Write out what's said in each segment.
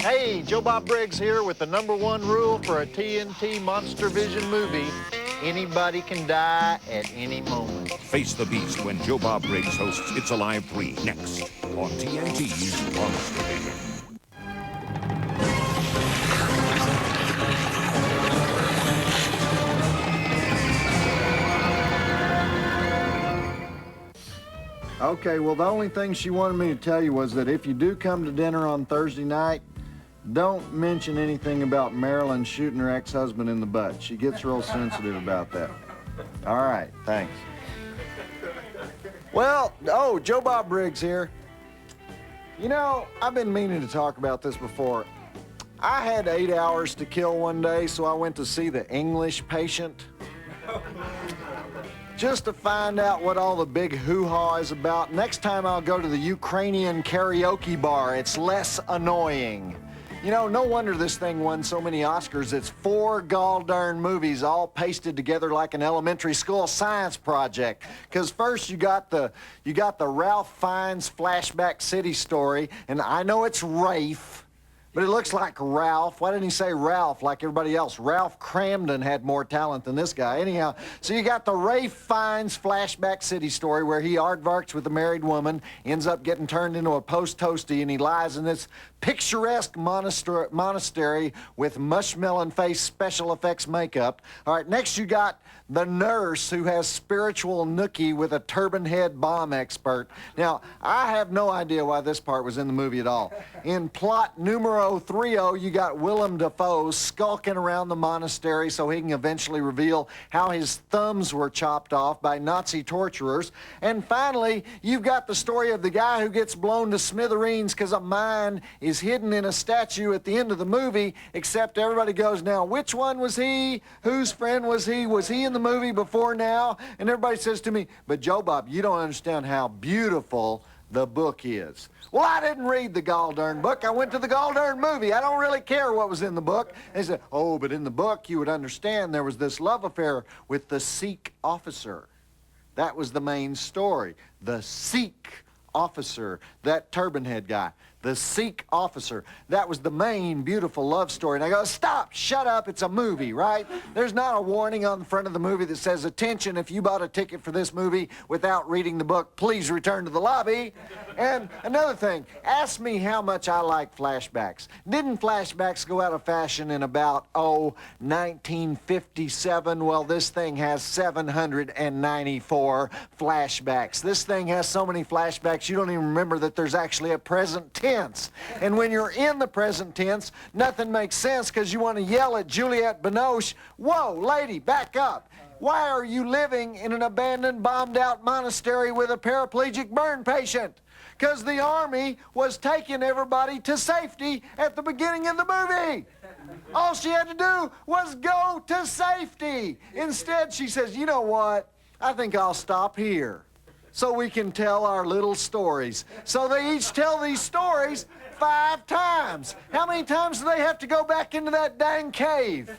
Hey, Joe Bob Briggs here with the #1 rule for a TNT Monstervision movie. Anybody can die at any moment. Face the beast when Joe Bob Briggs hosts It's Alive 3 next on TNT's Monstervision. Okay, well, the only thing she wanted me to tell you was that if you do come to dinner on Thursday night, don't mention anything about Marilyn shooting her ex-husband in the butt. She gets real sensitive about that. All right, thanks. Well, oh, Joe Bob Briggs here. You know, I've been meaning to talk about this before. I had 8 hours to kill one day, so I went to see The English Patient. Just to find out what all the big hoo-ha is about. Next time I'll go to the Ukrainian karaoke bar. It's less annoying. You know, no wonder this thing won so many Oscars. It's 4 gall-darn movies all pasted together like an elementary school science project. Because first you got the Ralph Fiennes Flashback City story, and I know it's Rafe, but it looks like Ralph. Why didn't he say Ralph like everybody else? Ralph Cramden had more talent than this guy. Anyhow, so you got the Rafe Fiennes Flashback City story where he aardvarks with a married woman, ends up getting turned into a post-toasty, and he lies in this picturesque monastery with mushmelon-face special effects makeup. All right, next you got the nurse who has spiritual nookie with a turban head bomb expert. Now, I have no idea why this part was in the movie at all. In plot numero 30, you got Willem Dafoe skulking around the monastery so he can eventually reveal how his thumbs were chopped off by Nazi torturers. And finally, you've got the story of the guy who gets blown to smithereens because a mine is hidden in a statue at the end of the movie, except everybody goes, now, which one was he? Whose friend was he? Was he in the movie before now? And everybody says to me, but Joe Bob, you don't understand how beautiful the book is. Well, I didn't read the gall-darn book. I went to the gall-darn movie. I don't really care what was in the book. They said, oh, but in the book, you would understand there was this love affair with the Sikh officer. That was the main story. The Sikh officer, that turban head guy. The Sikh officer. That was the main beautiful love story. And I go, stop, shut up, it's a movie, right? There's not a warning on the front of the movie that says, attention, if you bought a ticket for this movie without reading the book, please return to the lobby. And another thing, ask me how much I like flashbacks. Didn't flashbacks go out of fashion in about, 1957? Well, this thing has 794 flashbacks. This thing has so many flashbacks, you don't even remember that there's actually a present tense. And when you're in the present tense, nothing makes sense because you want to yell at Juliette Binoche, whoa, lady, back up. Why are you living in an abandoned, bombed-out monastery with a paraplegic burn patient? Because the army was taking everybody to safety at the beginning of the movie. All she had to do was go to safety. Instead, she says, you know what? I think I'll stop here, so we can tell our little stories. So they each tell these stories 5 times. How many times do they have to go back into that dang cave?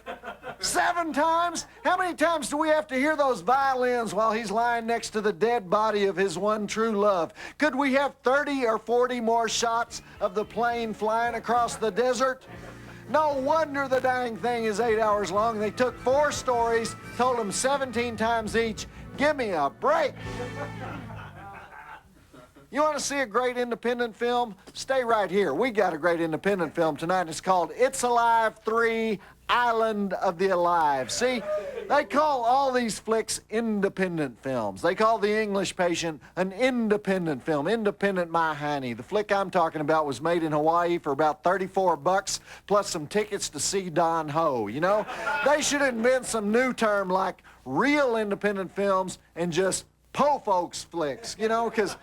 7 times? How many times do we have to hear those violins while he's lying next to the dead body of his one true love? Could we have 30 or 40 more shots of the plane flying across the desert? No wonder the dang thing is 8 hours long. They took 4 stories, told them 17 times each. Give me a break. You want to see a great independent film? Stay right here. We got a great independent film tonight. It's called It's Alive 3, Island of the Alive. See, they call all these flicks independent films. They call The English Patient an independent film. Independent my honey. The flick I'm talking about was made in Hawaii for about 34 bucks plus some tickets to see Don Ho, you know? They should invent some new term like real independent films and just po folks flicks, you know, because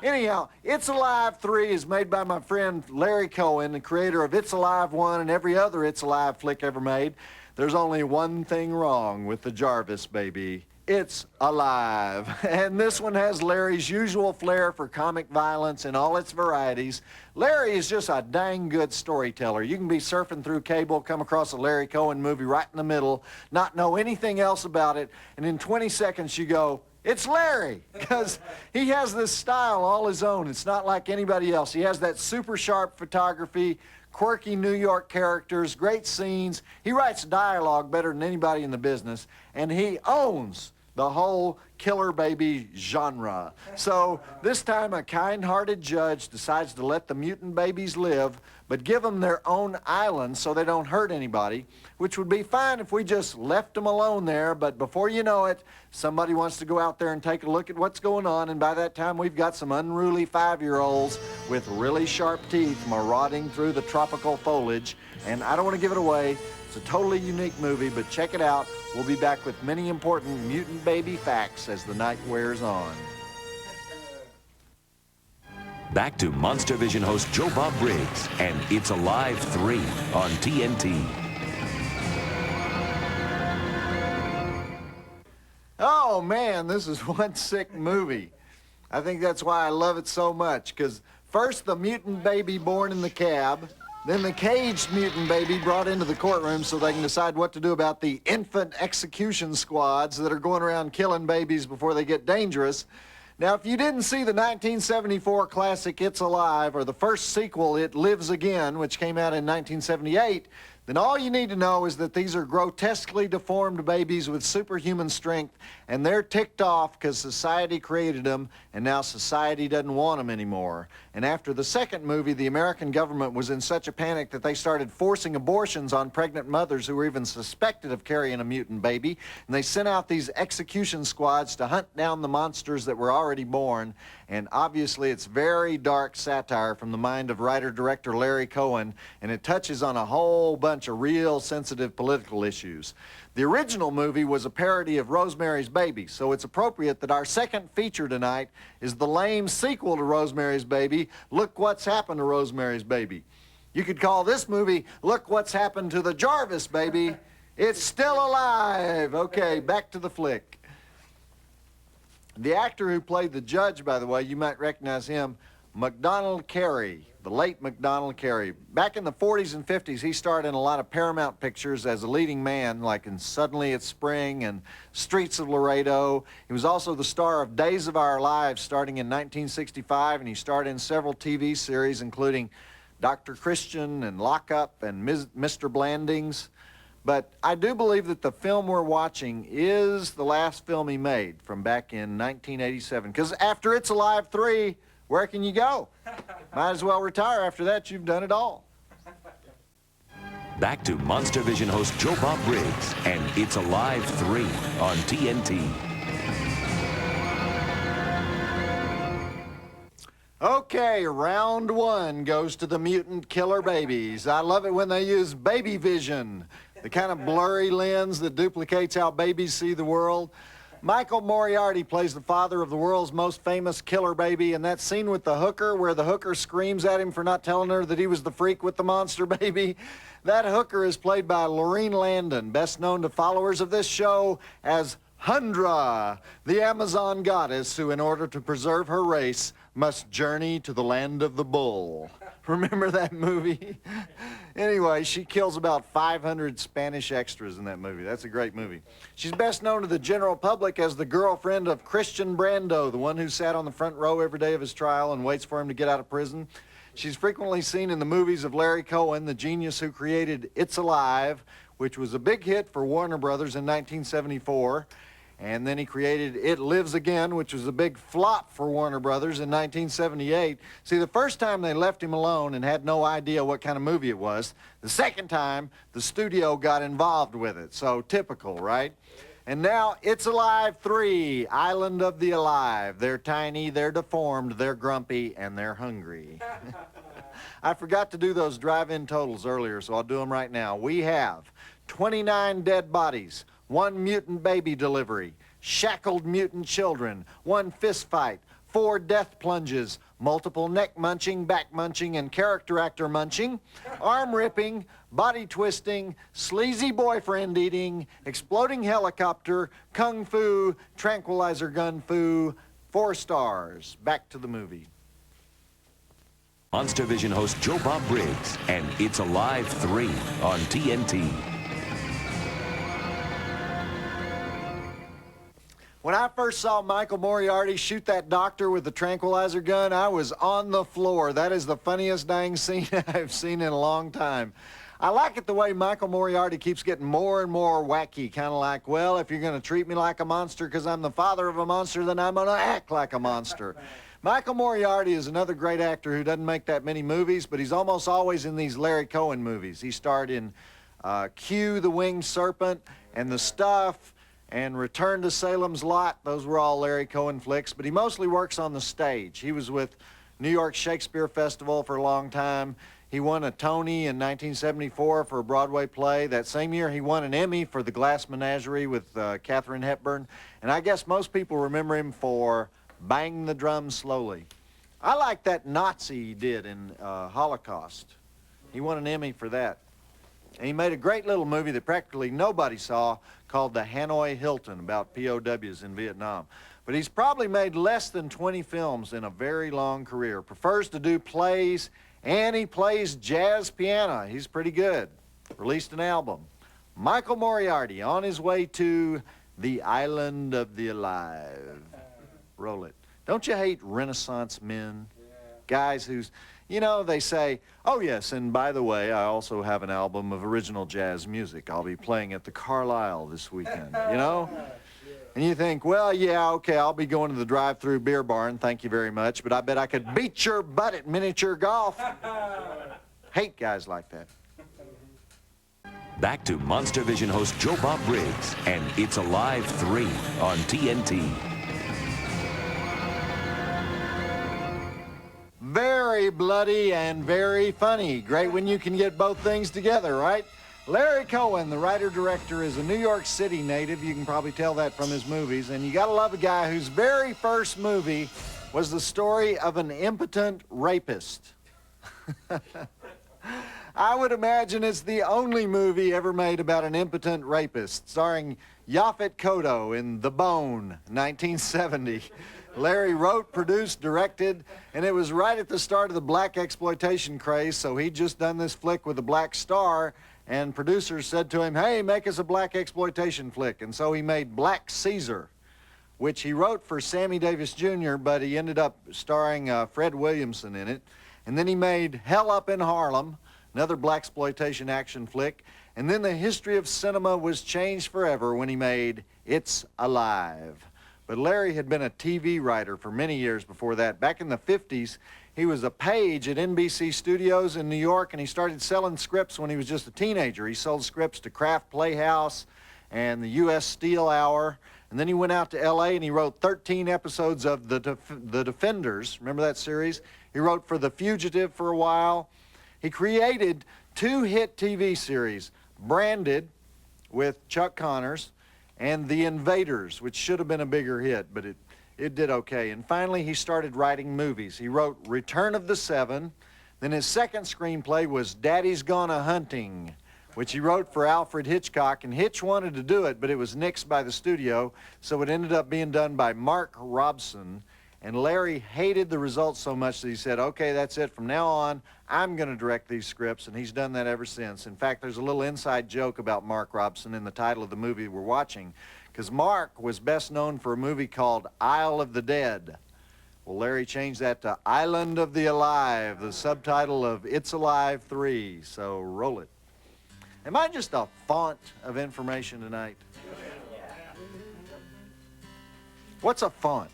anyhow, It's Alive 3 is made by my friend Larry Cohen, the creator of It's Alive 1 and every other It's Alive flick ever made. There's only one thing wrong with the Jarvis baby. It's alive. And this one has Larry's usual flair for comic violence in all its varieties. Larry is just a dang good storyteller. You can be surfing through cable, come across a Larry Cohen movie right in the middle, not know anything else about it, and in 20 seconds you go, it's Larry, because he has this style all his own. It's not like anybody else. He has that super sharp photography, quirky New York characters, great scenes. He writes dialogue better than anybody in the business, and he owns the whole killer baby genre. So this time a kind-hearted judge decides to let the mutant babies live, but give them their own island so they don't hurt anybody, which would be fine if we just left them alone there, but before you know it, somebody wants to go out there and take a look at what's going on, and by that time we've got some unruly 5-year-olds with really sharp teeth marauding through the tropical foliage, and I don't want to give it away. It's a totally unique movie, but check it out. We'll be back with many important mutant baby facts as the night wears on. Back to Monstervision host Joe Bob Briggs and It's Alive 3 on TNT. Oh man, this is one sick movie. I think that's why I love it so much, because first the mutant baby born in the cab, then the caged mutant baby brought into the courtroom so they can decide what to do about the infant execution squads that are going around killing babies before they get dangerous. Now, if you didn't see the 1974 classic It's Alive, or the first sequel, It Lives Again, which came out in 1978, then all you need to know is that these are grotesquely deformed babies with superhuman strength, and they're ticked off because society created them, and now society doesn't want them anymore. And after the second movie, the American government was in such a panic that they started forcing abortions on pregnant mothers who were even suspected of carrying a mutant baby, and they sent out these execution squads to hunt down the monsters that were already born. And obviously it's very dark satire from the mind of writer-director Larry Cohen, and it touches on a whole bunch of real sensitive political issues. The original movie was a parody of Rosemary's Baby, so it's appropriate that our second feature tonight is the lame sequel to Rosemary's Baby, Look What's Happened to Rosemary's Baby. You could call this movie Look What's Happened to the Jarvis Baby. It's still alive. Okay, back to the flick. The actor who played the judge, by the way, you might recognize him, MacDonald Carey, the late MacDonald Carey. Back in the 40s and 50s, he starred in a lot of Paramount pictures as a leading man, like in Suddenly It's Spring and Streets of Laredo. He was also the star of Days of Our Lives starting in 1965, and he starred in several TV series, including Dr. Christian and Lock Up and Mr. Blandings. But I do believe that the film we're watching is the last film he made from back in 1987. Because after It's Alive 3, where can you go? Might as well retire. After that, you've done it all. Back to Monstervision host Joe Bob Briggs and It's Alive 3 on TNT. Okay, round one goes to the mutant killer babies. I love it when they use baby vision, the kind of blurry lens that duplicates how babies see the world. Michael Moriarty plays the father of the world's most famous killer baby, and that scene with the hooker where the hooker screams at him for not telling her that he was the freak with the monster baby, that hooker is played by Lorene Landon, best known to followers of this show as Hundra, the Amazon goddess who, in order to preserve her race, must journey to the land of the bull. Remember that movie? Anyway, she kills about 500 Spanish extras in that movie. That's a great movie. She's best known to the general public as the girlfriend of Christian Brando, the one who sat on the front row every day of his trial and waits for him to get out of prison. She's frequently seen in the movies of Larry Cohen, the genius who created It's Alive, which was a big hit for Warner Brothers in 1974. And then he created It Lives Again, which was a big flop for Warner Brothers in 1978. See, the first time they left him alone and had no idea what kind of movie it was. The second time, the studio got involved with it. So typical, right? And now, It's Alive 3, Island of the Alive. They're tiny, they're deformed, they're grumpy, and they're hungry. I forgot to do those drive-in totals earlier, so I'll do them right now. We have 29 dead bodies, 1 mutant baby delivery, shackled mutant children, 1 fist fight, 4 death plunges, multiple neck munching, back munching, and character actor munching, arm ripping, body twisting, sleazy boyfriend eating, exploding helicopter, kung fu, tranquilizer gun fu, 4 stars. Back to the movie. Monstervision host Joe Bob Briggs and It's Alive 3 on TNT. When I first saw Michael Moriarty shoot that doctor with the tranquilizer gun, I was on the floor. That is the funniest dang scene I've seen in a long time. I like it the way Michael Moriarty keeps getting more and more wacky, kind of like, well, if you're going to treat me like a monster because I'm the father of a monster, then I'm going to act like a monster. Michael Moriarty is another great actor who doesn't make that many movies, but he's almost always in these Larry Cohen movies. He starred in Q, the Winged Serpent, and The Stuff, and Return to Salem's Lot. Those were all Larry Cohen flicks, but he mostly works on the stage. He was with New York Shakespeare Festival for a long time. He won a Tony in 1974 for a Broadway play. That same year, he won an Emmy for The Glass Menagerie with Katharine Hepburn. And I guess most people remember him for Bang the Drum Slowly. I like that Nazi he did in Holocaust. He won an Emmy for that. And he made a great little movie that practically nobody saw called The Hanoi Hilton about POWs in Vietnam. But he's probably made less than 20 films in a very long career. Prefers to do plays, and he plays jazz piano. He's pretty good. Released an album. Michael Moriarty on his way to the island of the alive. Roll it. Don't you hate Renaissance men? Guys who's, you know, they say, oh yes, and by the way, I also have an album of original jazz music. I'll be playing at the Carlisle this weekend, you know? And you think, well, yeah, okay, I'll be going to the drive-through beer barn, thank you very much, but I bet I could beat your butt at miniature golf. Hate guys like that. Back to Monstervision host Joe Bob Briggs and It's Alive 3 on TNT. Very bloody and very funny. Great when you can get both things together, right? Larry Cohen, the writer-director, is a New York City native. You can probably tell that from his movies. And you gotta love a guy whose very first movie was the story of an impotent rapist. I would imagine it's the only movie ever made about an impotent rapist, starring Yaphet Kotto in The Bone, 1970. Larry wrote, produced, directed, and it was right at the start of the black exploitation craze, so he'd just done this flick with a black star, and producers said to him, hey, make us a black exploitation flick. And so he made Black Caesar, which he wrote for Sammy Davis Jr., but he ended up starring Fred Williamson in it. And then he made Hell Up in Harlem, another blaxploitation action flick. And then the history of cinema was changed forever when he made It's Alive. But Larry had been a TV writer for many years before that. Back in the 50s, he was a page at NBC Studios in New York, and he started selling scripts when he was just a teenager. He sold scripts to Kraft Playhouse and the U.S. Steel Hour. And then he went out to L.A. and he wrote 13 episodes of The Defenders. Remember that series? He wrote for The Fugitive for a while. He created 2 hit TV series, Branded with Chuck Connors, and The Invaders, which should have been a bigger hit, but it did okay. And finally, he started writing movies. He wrote Return of the Seven. Then his second screenplay was Daddy's Gone A-Hunting, which he wrote for Alfred Hitchcock. And Hitch wanted to do it, but it was nixed by the studio, so it ended up being done by Mark Robson. And Larry hated the results so much that he said, okay, that's it. From now on, I'm going to direct these scripts, and he's done that ever since. In fact, there's a little inside joke about Mark Robson in the title of the movie we're watching, because Mark was best known for a movie called Isle of the Dead. Well, Larry changed that to Island of the Alive, the subtitle of It's Alive 3, so roll it. Am I just a font of information tonight? What's a font?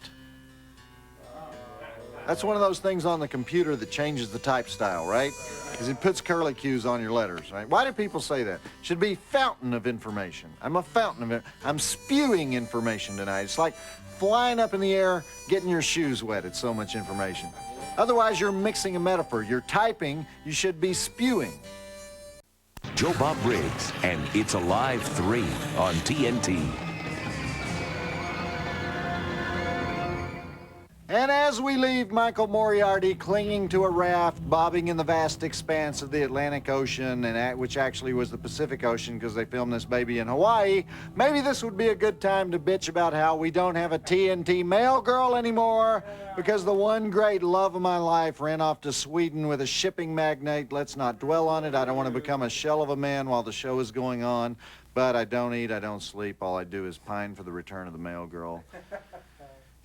That's one of those things on the computer that changes the type style, right? Because it puts curly cues on your letters, right? Why do people say that? Should be fountain of information. I'm a fountain of it. I'm spewing information tonight. It's like flying up in the air, getting your shoes wet. It's so much information. Otherwise, you're mixing a metaphor. You're typing. You should be spewing. Joe Bob Briggs and It's Alive 3 on TNT. And as we leave Michael Moriarty clinging to a raft, bobbing in the vast expanse of the Atlantic Ocean, which actually was the Pacific Ocean because they filmed this baby in Hawaii, maybe this would be a good time to bitch about how we don't have a TNT male girl anymore because the one great love of my life ran off to Sweden with a shipping magnate. Let's not dwell on it. I don't want to become a shell of a man while the show is going on, but I don't eat, I don't sleep. All I do is pine for the return of the male girl.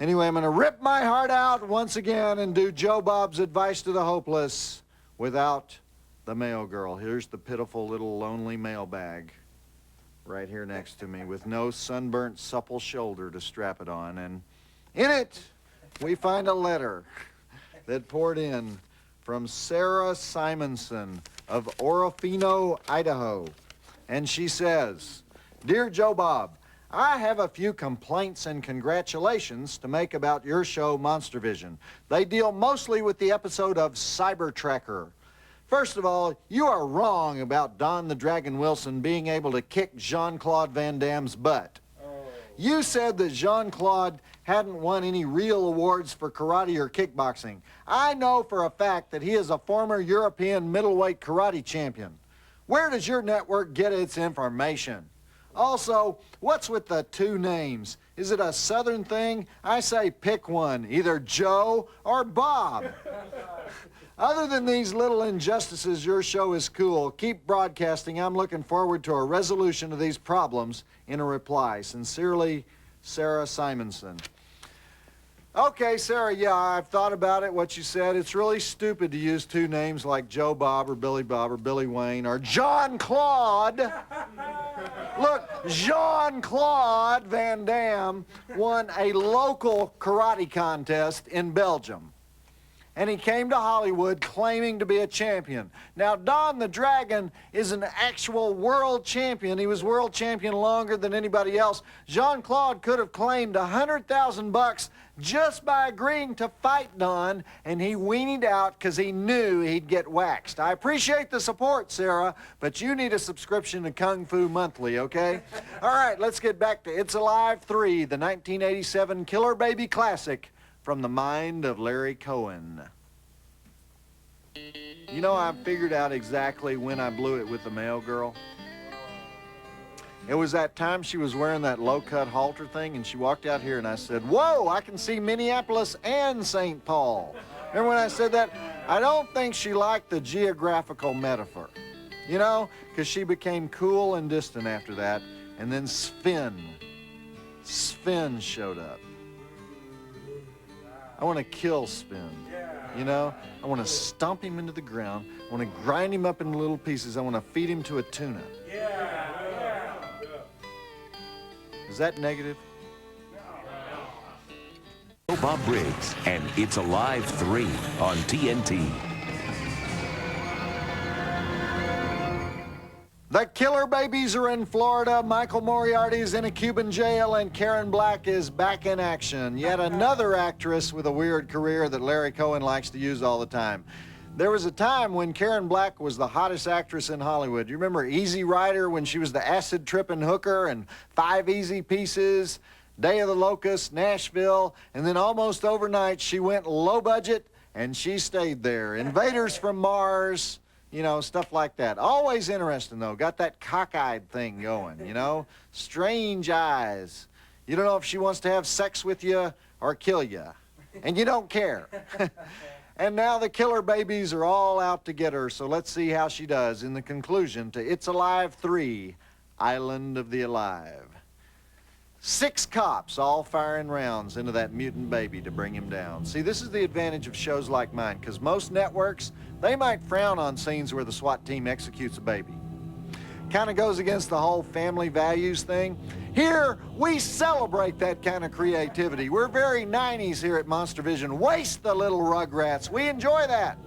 Anyway, I'm going to rip my heart out once again and do Joe Bob's advice to the hopeless without the male girl. Here's the pitiful little lonely mailbag right here next to me with no sunburnt supple shoulder to strap it on. And in it, we find a letter that poured in from Sarah Simonson of Orofino, Idaho. And she says, "Dear Joe Bob, I have a few complaints and congratulations to make about your show, Monstervision. They deal mostly with the episode of Cybertrekker. First of all, you are wrong about Don the Dragon Wilson being able to kick Jean-Claude Van Damme's butt. You said that Jean-Claude hadn't won any real awards for karate or kickboxing. I know for a fact that he is a former European middleweight karate champion. Where does your network get its information? Also, what's with the two names? Is it a Southern thing? I say pick one, either Joe or Bob. Other than these little injustices, your show is cool. Keep broadcasting. I'm looking forward to a resolution of these problems in a reply. Sincerely, Sarah Simonson." Okay, Sarah, yeah, I've thought about it, what you said. It's really stupid to use two names like Joe Bob or Billy Wayne or John Claude. Look, Jean-Claude Van Damme won a local karate contest in Belgium. And he came to Hollywood claiming to be a champion. Now, Don the Dragon is an actual world champion. He was world champion longer than anybody else. Jean-Claude could have claimed $100,000 just by agreeing to fight Don, and he weaned out because he knew he'd get waxed. I appreciate the support, Sarah, but you need a subscription to Kung Fu Monthly, okay? All right, let's get back to It's Alive 3, the 1987 Killer Baby classic from the mind of Larry Cohen. You know, I figured out exactly when I blew it with the male girl. It was that time she was wearing that low-cut halter thing, and she walked out here, and I said, "Whoa, I can see Minneapolis and St. Paul." Remember when I said that? I don't think she liked the geographical metaphor, you know, because she became cool and distant after that, and then Sven showed up. I want to kill Sven, you know? I want to stomp him into the ground. I want to grind him up into little pieces. I want to feed him to a tuna. Is that negative? Bob Briggs and It's Alive 3 on TNT. The killer babies are in Florida, Michael Moriarty is in a Cuban jail, and Karen Black is back in action. Yet another actress with a weird career that Larry Cohen likes to use all the time. There was a time when Karen Black was the hottest actress in Hollywood. You remember Easy Rider when she was the acid-tripping hooker, and 5 Easy Pieces, Day of the Locust, Nashville, and then almost overnight she went low budget and she stayed there. Invaders from Mars, you know, stuff like that. Always interesting, though. Got that cockeyed thing going, you know? Strange eyes. You don't know if she wants to have sex with you or kill you. And you don't care. And now the killer babies are all out to get her, so let's see how she does in the conclusion to It's Alive 3, Island of the Alive. 6 cops all firing rounds into that mutant baby to bring him down. See, this is the advantage of shows like mine, because most networks, they might frown on scenes where the SWAT team executes a baby. Kind of goes against the whole family values thing. Here, we celebrate that kind of creativity. We're very 90s here at Monstervision. Waste the little rugrats. We enjoy that.